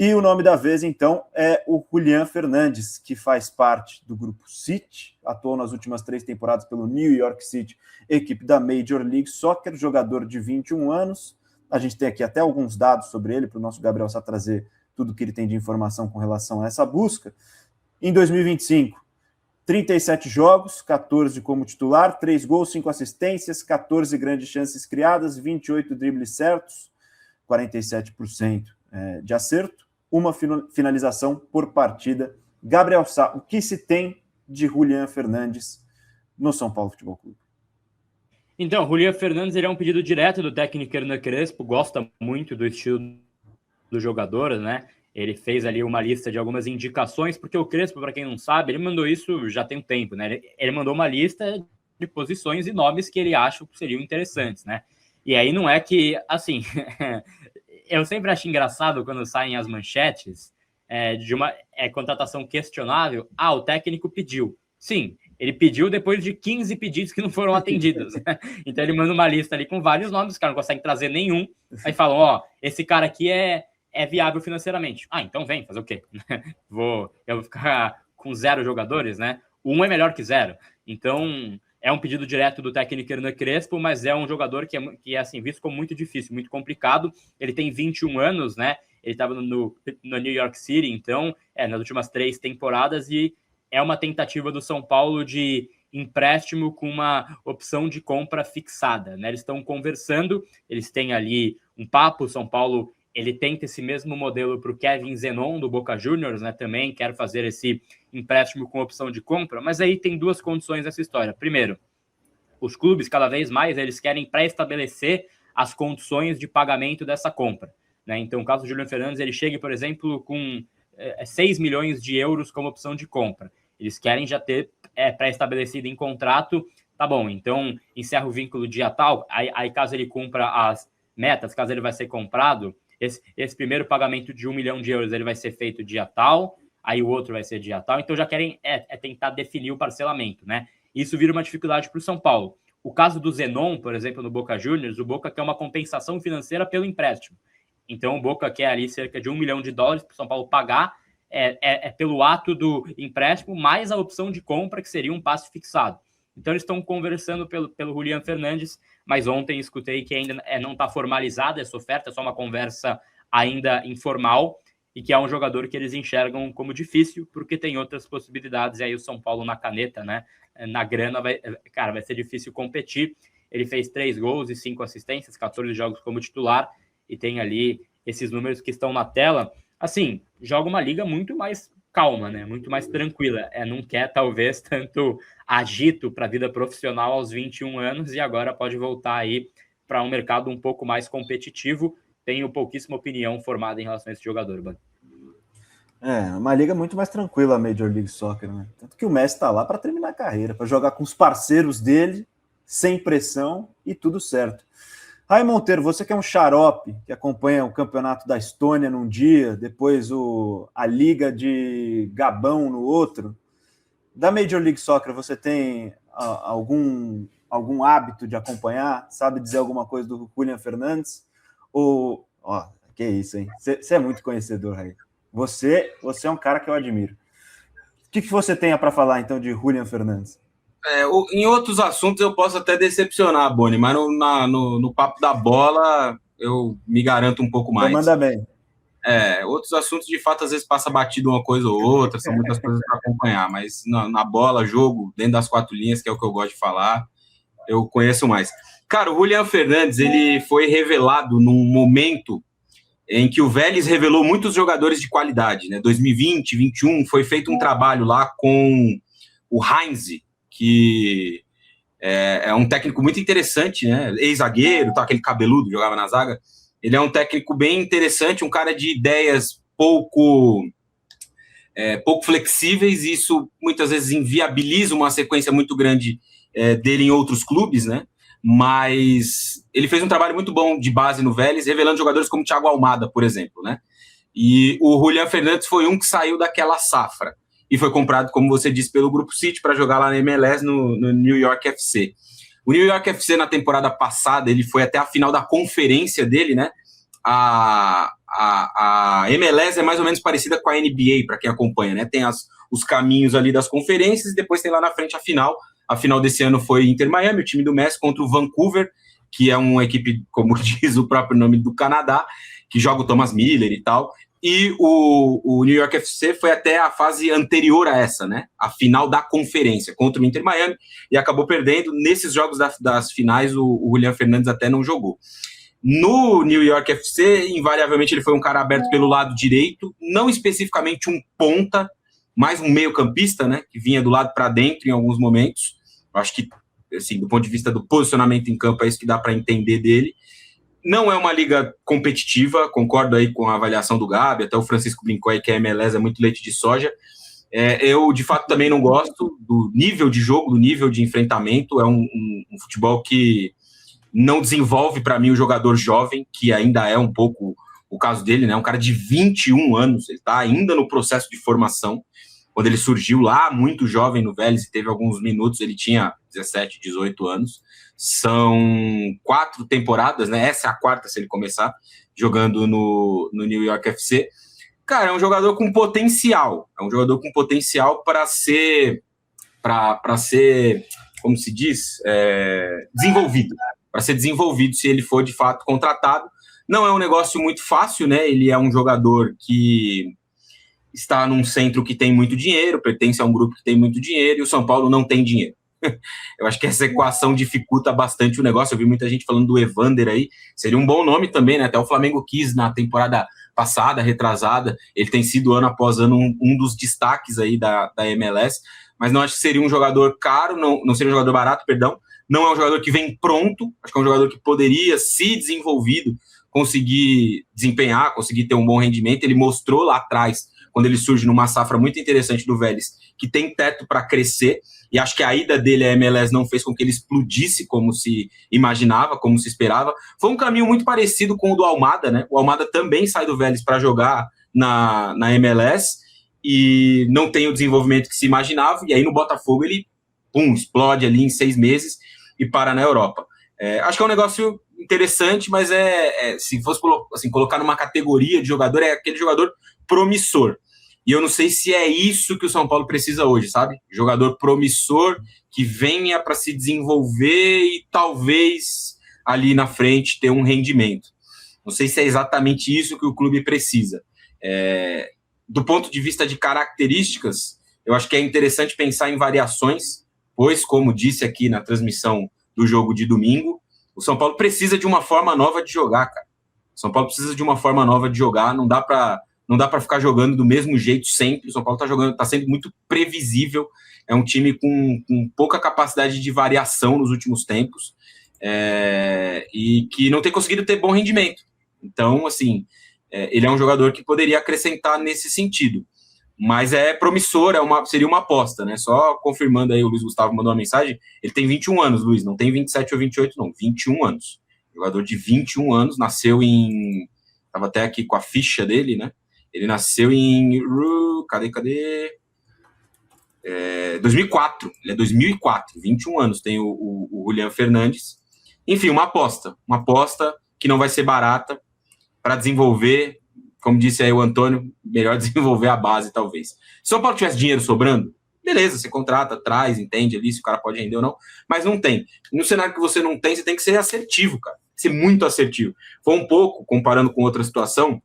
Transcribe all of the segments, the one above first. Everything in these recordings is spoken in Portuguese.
E o nome da vez, então, é o Julián Fernandes, que faz parte do grupo City, atuou nas últimas 3 temporadas pelo New York City, equipe da Major League Soccer, jogador de 21 anos. A gente tem aqui até alguns dados sobre ele, para o nosso Gabriel Sá trazer tudo que ele tem de informação com relação a essa busca. Em 2025, 37 jogos, 14 como titular, 3 gols, 5 assistências, 14 grandes chances criadas, 28 dribles certos, 47% de acerto, uma finalização por partida. Gabriel Sá, o que se tem de Julián Fernandes no São Paulo Futebol Clube? Então, Julián Fernandes ele é um pedido direto do técnico Hernan Crespo, gosta muito do estilo do jogador, né? Ele fez ali uma lista de algumas indicações, porque o Crespo, para quem não sabe, ele mandou isso já tem um tempo, né? Ele mandou uma lista de posições e nomes que ele acha que seriam interessantes, né? E aí não é que, assim, eu sempre acho engraçado quando saem as manchetes de uma contratação questionável. Ah, o técnico pediu. Sim, ele pediu depois de 15 pedidos que não foram atendidos. Então ele manda uma lista ali com vários nomes, os caras não conseguem trazer nenhum. Aí falam, ó, esse cara aqui é viável financeiramente. Ah, então vem, fazer o quê? Eu vou ficar com 0 jogadores, né? 1 é melhor que 0. Então, é um pedido direto do técnico Hernan Crespo, mas é um jogador que é assim, visto como muito difícil, muito complicado. Ele tem 21 anos, né? Ele estava no New York City, então, nas últimas 3 temporadas, e é uma tentativa do São Paulo de empréstimo com uma opção de compra fixada, né? Eles estão conversando, eles têm ali um papo, o São Paulo ele tenta esse mesmo modelo para o Kevin Zenon, do Boca Juniors, né? Também quer fazer esse empréstimo com opção de compra, mas aí tem 2 condições nessa história. Primeiro, os clubes, cada vez mais, eles querem pré-estabelecer as condições de pagamento dessa compra, né? Então, o caso do Julián Fernandes, ele chega, por exemplo, com 6 milhões de euros como opção de compra. Eles querem já ter pré-estabelecido em contrato, tá bom, então encerra o vínculo dia tal, aí caso ele cumpra as metas, caso ele vai ser comprado, esse primeiro pagamento de 1 milhão de euros ele vai ser feito dia tal, aí o outro vai ser dia tal, então já querem tentar definir o parcelamento, né? Isso vira uma dificuldade para o São Paulo. O caso do Zenon, por exemplo, no Boca Juniors, o Boca quer uma compensação financeira pelo empréstimo. Então o Boca quer ali cerca de $1 milhão para o São Paulo pagar pelo ato do empréstimo, mais a opção de compra, que seria um passe fixado. Então eles estão conversando pelo Julián Fernandes, mas ontem escutei que ainda não está formalizada essa oferta, é só uma conversa ainda informal, e que é um jogador que eles enxergam como difícil, porque tem outras possibilidades, e aí o São Paulo na caneta, né, na grana, vai ser difícil competir. Ele fez 3 gols e 5 assistências, 14 jogos como titular, e tem ali esses números que estão na tela. Assim, joga uma liga muito mais calma, né? Muito mais tranquila. Não quer, talvez, tanto agito para a vida profissional aos 21 anos e agora pode voltar aí para um mercado um pouco mais competitivo. Tenho pouquíssima opinião formada em relação a esse jogador, Ban. Uma liga muito mais tranquila, a Major League Soccer, né? Tanto que o Messi está lá para terminar a carreira, para jogar com os parceiros dele, sem pressão e tudo certo. Rai Monteiro, você que é um xarope, que acompanha o campeonato da Estônia num dia, depois a Liga de Gabão no outro, da Major League Soccer, você tem algum hábito de acompanhar? Sabe dizer alguma coisa do Julián Fernandes? Que isso, hein? Você é muito conhecedor, Rai. Você é um cara que eu admiro. O que você tem para falar, então, de Julián Fernandes? Em outros assuntos eu posso até decepcionar, Boni, mas no papo da bola eu me garanto um pouco mais. Manda bem. Outros assuntos, de fato, às vezes passa batido uma coisa ou outra, são muitas coisas para acompanhar, mas na bola, jogo, dentro das 4 linhas, que é o que eu gosto de falar, eu conheço mais. Cara, o Julián Fernandes, ele foi revelado num momento em que o Vélez revelou muitos jogadores de qualidade, né? 2020, 2021, foi feito um trabalho lá com o Heinze, que é um técnico muito interessante, né? Ex-zagueiro, tá, aquele cabeludo, jogava na zaga. Ele é um técnico bem interessante, um cara de ideias pouco flexíveis, e isso muitas vezes inviabiliza uma sequência muito grande dele em outros clubes, né? Mas ele fez um trabalho muito bom de base no Vélez, revelando jogadores como Thiago Almada, por exemplo, né? E o Julián Fernandes foi um que saiu daquela safra e foi comprado, como você disse, pelo Grupo City para jogar lá na MLS, no New York FC. O New York FC, na temporada passada, ele foi até a final da conferência dele, né? A a MLS é mais ou menos parecida com a NBA, para quem acompanha, né? Tem os caminhos ali das conferências e depois tem lá na frente a final. A final desse ano foi Inter Miami, o time do Messi, contra o Vancouver, que é uma equipe, como diz o próprio nome, do Canadá, que joga o Thomas Miller e tal. E o New York FC foi até a fase anterior a essa, né? A final da conferência contra o Inter Miami, e acabou perdendo. Nesses jogos das finais, o Julián Fernandes até não jogou. No New York FC, invariavelmente ele foi um cara aberto pelo lado direito, não especificamente um ponta, mais um meio-campista, né? Que vinha do lado para dentro em alguns momentos. Acho que, assim, do ponto de vista do posicionamento em campo, é isso que dá para entender dele. Não é uma liga competitiva, concordo aí com a avaliação do Gabi, até o Francisco brincou aí que a MLS é muito leite de soja. Eu, de fato, também não gosto do nível de jogo, do nível de enfrentamento. É um futebol que não desenvolve, para mim, o jogador jovem, que ainda é um pouco o caso dele, né? Um cara de 21 anos, ele está ainda no processo de formação. Quando ele surgiu lá, muito jovem no Vélez, e teve alguns minutos, ele tinha 17, 18 anos. São 4 temporadas, né? Essa é a 4ª, se ele começar, jogando no New York FC. Cara, é um jogador com potencial. É um jogador com potencial para ser, como se diz, desenvolvido. Para ser desenvolvido, se ele for, de fato, contratado. Não é um negócio muito fácil, né? Ele é um jogador que está num centro que tem muito dinheiro, pertence a um grupo que tem muito dinheiro, e o São Paulo não tem dinheiro. Eu acho que essa equação dificulta bastante o negócio. Eu vi muita gente falando do Evander aí, seria um bom nome também, né? Até o Flamengo quis na temporada passada, retrasada, ele tem sido ano após ano um dos destaques aí da MLS, mas não acho que seria um jogador caro, não seria um jogador barato, perdão, não é um jogador que vem pronto, acho que é um jogador que poderia, se desenvolvido, conseguir desempenhar, conseguir ter um bom rendimento. Ele mostrou lá atrás, quando ele surge numa safra muito interessante do Vélez, que tem teto para crescer, e acho que a ida dele à MLS não fez com que ele explodisse como se imaginava, como se esperava. Foi um caminho muito parecido com o do Almada, né? O Almada também sai do Vélez para jogar na MLS e não tem o desenvolvimento que se imaginava, e aí no Botafogo ele explode ali em 6 meses e para na Europa. Acho que é um negócio interessante, mas se fosse assim, colocar numa categoria de jogador, é aquele jogador promissor. E eu não sei se é isso que o São Paulo precisa hoje, sabe? Jogador promissor que venha para se desenvolver e talvez ali na frente ter um rendimento. Não sei se é exatamente isso que o clube precisa. Do ponto de vista de características, eu acho que é interessante pensar em variações, pois, como disse aqui na transmissão do jogo de domingo, o São Paulo precisa de uma forma nova de jogar, cara. O São Paulo precisa de uma forma nova de jogar, não dá para ficar jogando do mesmo jeito sempre. O São Paulo está sendo muito previsível, é um time com pouca capacidade de variação nos últimos tempos, e que não tem conseguido ter bom rendimento. Então, assim, ele é um jogador que poderia acrescentar nesse sentido, mas é promissor, seria uma aposta, né? Só confirmando aí, o Luiz Gustavo mandou uma mensagem, ele tem 21 anos, Luiz, não tem 27 ou 28 não, 21 anos. Jogador de 21 anos, nasceu estava até aqui com a ficha dele, né? Ele nasceu em... Cadê? 2004. Ele é 2004, 21 anos. Tem o Julián Fernandes. Enfim, uma aposta que não vai ser barata para desenvolver, como disse aí o Antônio, melhor desenvolver a base, talvez. Se o São Paulo tivesse dinheiro sobrando, beleza, você contrata, traz, entende ali se o cara pode render ou não, mas não tem. No cenário que você não tem, você tem que ser assertivo, cara. Ser muito assertivo. Foi um pouco, comparando com outra situação,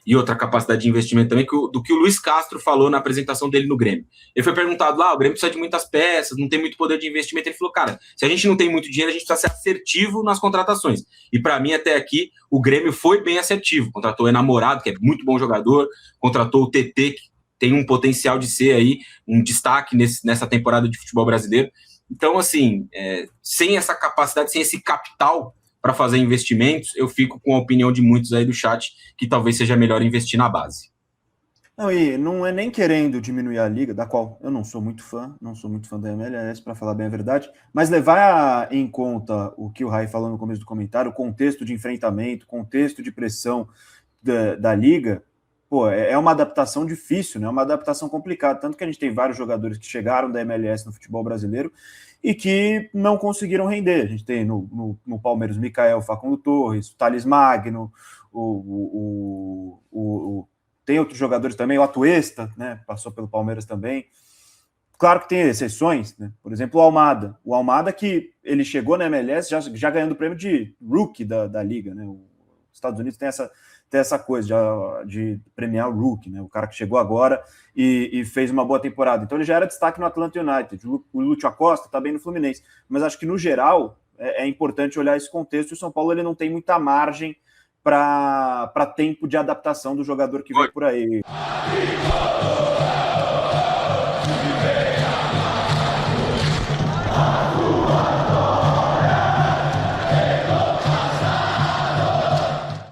e outra capacidade de investimento também, do que o Luiz Castro falou na apresentação dele no Grêmio. Ele foi perguntado lá, o Grêmio precisa de muitas peças, não tem muito poder de investimento. Ele falou, cara, se a gente não tem muito dinheiro, a gente precisa ser assertivo nas contratações. E para mim, até aqui, o Grêmio foi bem assertivo. Contratou o Enamorado, que é muito bom jogador, contratou o TT, que tem um potencial de ser aí um destaque nessa temporada de futebol brasileiro. Então, assim, sem essa capacidade, sem esse capital para fazer investimentos, eu fico com a opinião de muitos aí do chat, que talvez seja melhor investir na base. Não, e não é nem querendo diminuir a liga, da qual eu não sou muito fã da MLS, para falar bem a verdade, mas levar em conta o que o Rai falou no começo do comentário, o contexto de enfrentamento, contexto de pressão da liga, é uma adaptação difícil, né? É uma adaptação complicada, tanto que a gente tem vários jogadores que chegaram da MLS no futebol brasileiro e que não conseguiram render. A gente tem no Palmeiras o Micael, Facundo Torres, o Thales Magno, o tem outros jogadores também, o Atuesta, né, passou pelo Palmeiras também. Claro que tem exceções, né? Por exemplo, o Almada que ele chegou na MLS já ganhando o prêmio de rookie da liga, né? Os Estados Unidos tem essa coisa de premiar o rookie, né? O cara que chegou agora e fez uma boa temporada. Então ele já era destaque no Atlanta United. O Lúcio Acosta está bem no Fluminense. Mas acho que, no geral, é importante olhar esse contexto. E o São Paulo ele não tem muita margem para tempo de adaptação do jogador que vem por aí.